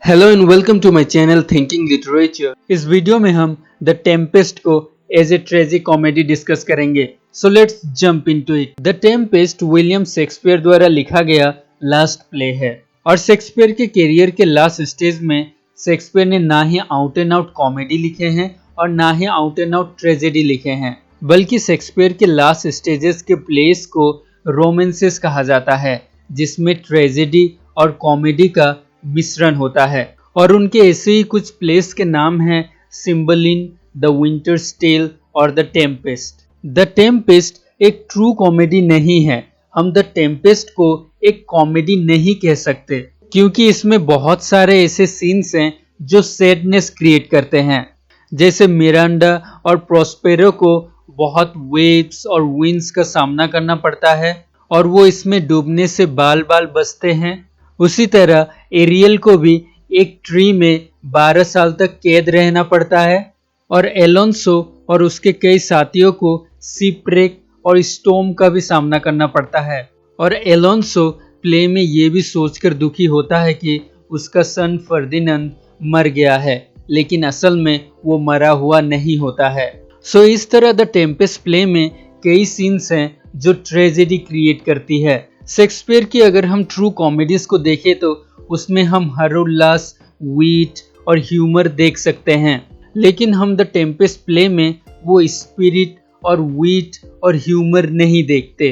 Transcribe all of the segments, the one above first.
Hello and welcome to my channel thinking literature. इस video में हम द टेम्पेस्ट को as a tragic comedy discuss करेंगे। So let's jump into it. The Tempest William Shakespeare द्वारा लिखा गया last play है और शेक्सपियर के करियर के लास्ट स्टेज में शेक्सपियर ने ना ही आउट एंड आउट कॉमेडी लिखे हैं और ना ही आउट एंड आउट ट्रेजेडी लिखे हैं, बल्कि शेक्सपियर के लास्ट स्टेजेस के प्लेस को रोमांसेस कहा जाता है, जिसमें ट्रेजेडी और कॉमेडी का मिश्रण होता है। और उनके ऐसे ही कुछ प्लेस के नाम हैं सिम्बलिन, द विंटर्स टेल और द टेम्पेस्ट। द टेम्पेस्ट एक ट्रू कॉमेडी नहीं है। हम द टेम्पेस्ट को एक कॉमेडी नहीं कह सकते क्योंकि इसमें बहुत सारे ऐसे सीन्स हैं जो सैडनेस क्रिएट करते हैं। जैसे मिरांडा और प्रोस्पेरो को बहुत वेव्स और विंड्स का सामना करना पड़ता है और वो इसमें डूबने से बाल बाल बचते हैं। उसी तरह एरियल को भी एक ट्री में 12 साल तक कैद रहना पड़ता है और एलोंसो और उसके कई साथियों को शिपरेक और स्टॉर्म का भी सामना करना पड़ता है। और एलोंसो प्ले में ये भी सोचकर दुखी होता है कि उसका सन फर्दिनांद मर गया है, लेकिन असल में वो मरा हुआ नहीं होता है। सो इस तरह द टेम्पेस्ट प्ले में कई सीन्स हैं जो ट्रेजेडी क्रिएट करती है। शेक्सपियर की अगर हम ट्रू कॉमेडीज को देखें तो उसमें हम हर उल्लास, वीट और ह्यूमर देख सकते हैं, लेकिन हम द टेम्पेस्ट प्ले में वो स्पिरिट और वीट और ह्यूमर नहीं देखते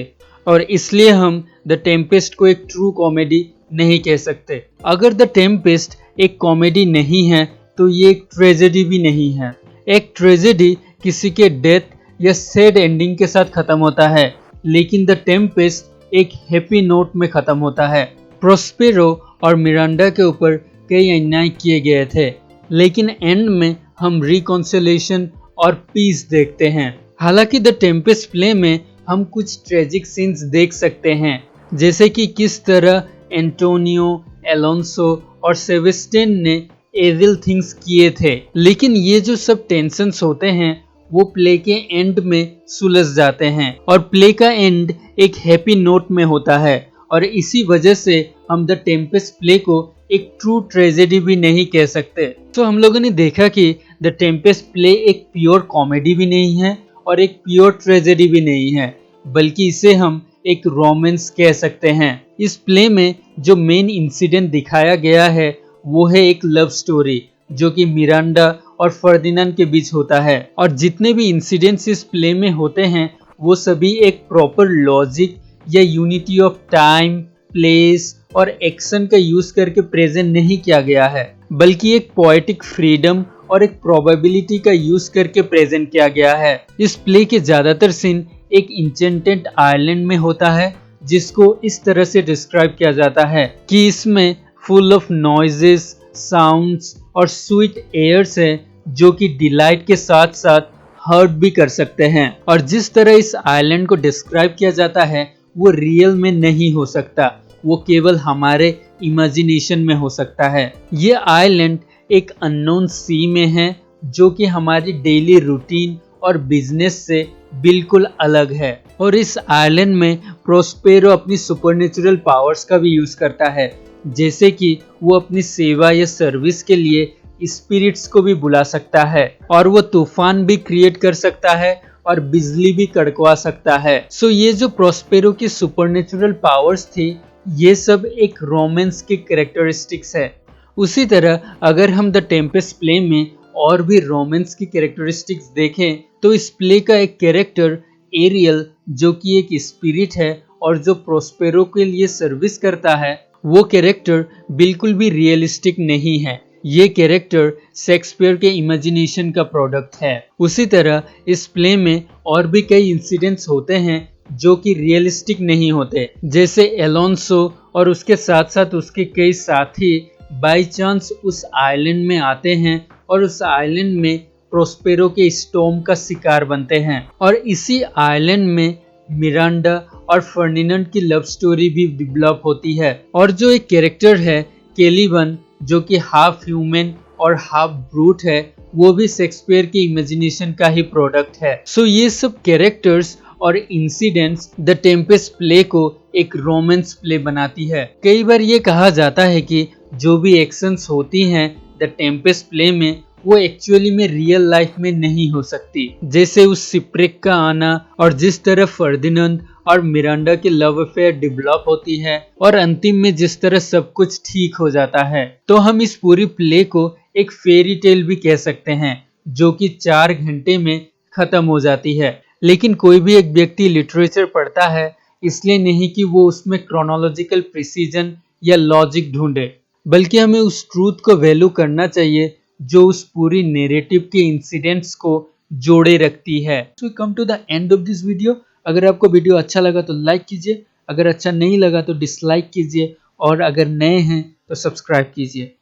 और इसलिए हम द टेम्पेस्ट को एक ट्रू कॉमेडी नहीं कह सकते। अगर द टेम्पेस्ट एक कॉमेडी नहीं है तो ये एक ट्रेजेडी भी नहीं है। एक ट्रेजेडी किसी के डेथ या सैड एंडिंग के साथ खत्म होता है, लेकिन द टेम्पेस्ट एक हैप्पी नोट में खत्म होता है। प्रोस्पेरो और मिरांडा के ऊपर कई अन्याय किए गए थे, लेकिन एंड में हम रिकॉन्सिलेशन और पीस देखते हैं। हालांकि द टेम्पेस्ट प्ले में हम कुछ ट्रेजिक सीन्स देख सकते हैं, जैसे कि किस तरह एंटोनियो, एलोंसो और सेबेस्टियन ने एविल थिंग्स किए थे, लेकिन ये जो सब टेंशन्स होते हैं वो प्ले के एंड में सुलझ जाते हैं और प्ले का एंड एक हैप्पी नोट में होता है। और इसी वजह से हम द टेम्पेस्ट प्ले को एक ट्रू ट्रेजेडी भी नहीं कह सकते। तो हम लोगों ने देखा कि द टेम्पेस्ट प्ले एक प्योर कॉमेडी भी नहीं है और एक प्योर ट्रेजेडी भी नहीं है, बल्कि इसे हम एक रोमांस कह सकते हैं। इस प्ले में जो मेन इंसिडेंट दिखाया गया है वो है एक लव स्टोरी जो कि मिरांडा और फर्दिनांद के बीच होता है। और जितने भी इंसिडेंट्स इस प्ले में होते हैं वो सभी एक प्रॉपर लॉजिक या यूनिटी ऑफ टाइम, प्लेस और एक्शन का यूज करके प्रेजेंट नहीं किया गया है, बल्कि एक पोएटिक फ्रीडम और एक प्रोबेबिलिटी का यूज करके प्रेजेंट किया गया है। इस प्ले के ज्यादातर सीन एक इंचेंटेड आइलैंड में होता है, जिसको इस तरह से डिस्क्राइब किया जाता है कि इसमें फुल ऑफ नॉइजेस, साउंड्स और स्वीट एयर्स है जो कि डिलाइट के साथ साथ हर्ट भी कर सकते हैं। और जिस तरह इस आइलैंड को डिस्क्राइब किया जाता है वो रियल में नहीं हो सकता, वो केवल हमारे इमेजिनेशन में हो सकता है। ये आइलैंड एक अननोन सी में है जो कि हमारी डेली रूटीन और बिजनेस से बिल्कुल अलग है। और इस आइलैंड में प्रोस्पेरो अपनी सुपरनेचुरल पावर्स का भी यूज करता है, जैसे कि वो अपनी सेवा या सर्विस के लिए स्पिरिट्स को भी बुला सकता है और वो तूफान भी क्रिएट कर सकता है और बिजली भी कड़कवा सकता है। सो ये जो प्रोस्पेरो की सुपरनेचुरल पावर्स थी ये सब एक रोमांस के कैरेक्टरिस्टिक्स है। उसी तरह अगर हम द टेम्पेस्ट प्ले में और भी रोमांस की कैरेक्टरिस्टिक्स देखें तो इस प्ले का एक कैरेक्टर एरियल जो कि एक स्पिरिट है और जो प्रोस्पेरो के लिए सर्विस करता है, वो कैरेक्टर बिल्कुल भी रियलिस्टिक नहीं है। ये कैरेक्टर शेक्सपियर के इमेजिनेशन का प्रोडक्ट है। उसी तरह इस प्ले में और भी कई इंसिडेंट्स होते हैं जो कि रियलिस्टिक नहीं होते, जैसे एलोंसो और उसके साथ साथ उसके कई साथी बाय चांस उस आइलैंड में आते हैं और उस आइलैंड में प्रोस्पेरो के स्टॉर्म का शिकार बनते हैं। और इसी आइलैंड में मिरांडा और फर्डिनांड की लव स्टोरी भी डेवलप होती है। और जो एक कैरेक्टर है कैलिबन जो कि हाफ ह्यूमन और हाफ ब्रूट है, वो भी शेक्सपियर की इमेजिनेशन का ही प्रोडक्ट है। सो ये सब कैरेक्टर्स और इंसिडेंट्स द टेम्पेस्ट प्ले को एक रोमांस प्ले बनाती है। कई बार ये कहा जाता है कि जो भी एक्शंस होती हैं द टेम्पेस्ट प्ले में वो एक्चुअली में रियल लाइफ में नहीं हो सकती, जैसे उस शिपरेक का आना और जिस तरह फर्दिनांद और मिरांडा की लव अफेयर डेवलप होती है और अंतिम में जिस तरह सब कुछ ठीक हो जाता है। तो हम इस पूरी प्ले को एक फेरी टेल भी कह सकते हैं जो कि 4 घंटे में खत्म हो जाती है। लेकिन कोई भी एक व्यक्ति लिटरेचर पढ़ता है इसलिए नहीं कि वो उसमें क्रोनोलॉजिकल प्रिसीजन या लॉजिक ढूंढे, बल्कि हमें उस ट्रूथ को वैल्यू करना चाहिए जो उस पूरी नैरेटिव के इंसिडेंट्स को जोड़े रखती है। So we come to the end of this video। अगर आपको वीडियो अच्छा लगा तो लाइक कीजिए, अगर अच्छा नहीं लगा तो डिसलाइक कीजिए और अगर नए हैं तो सब्सक्राइब कीजिए।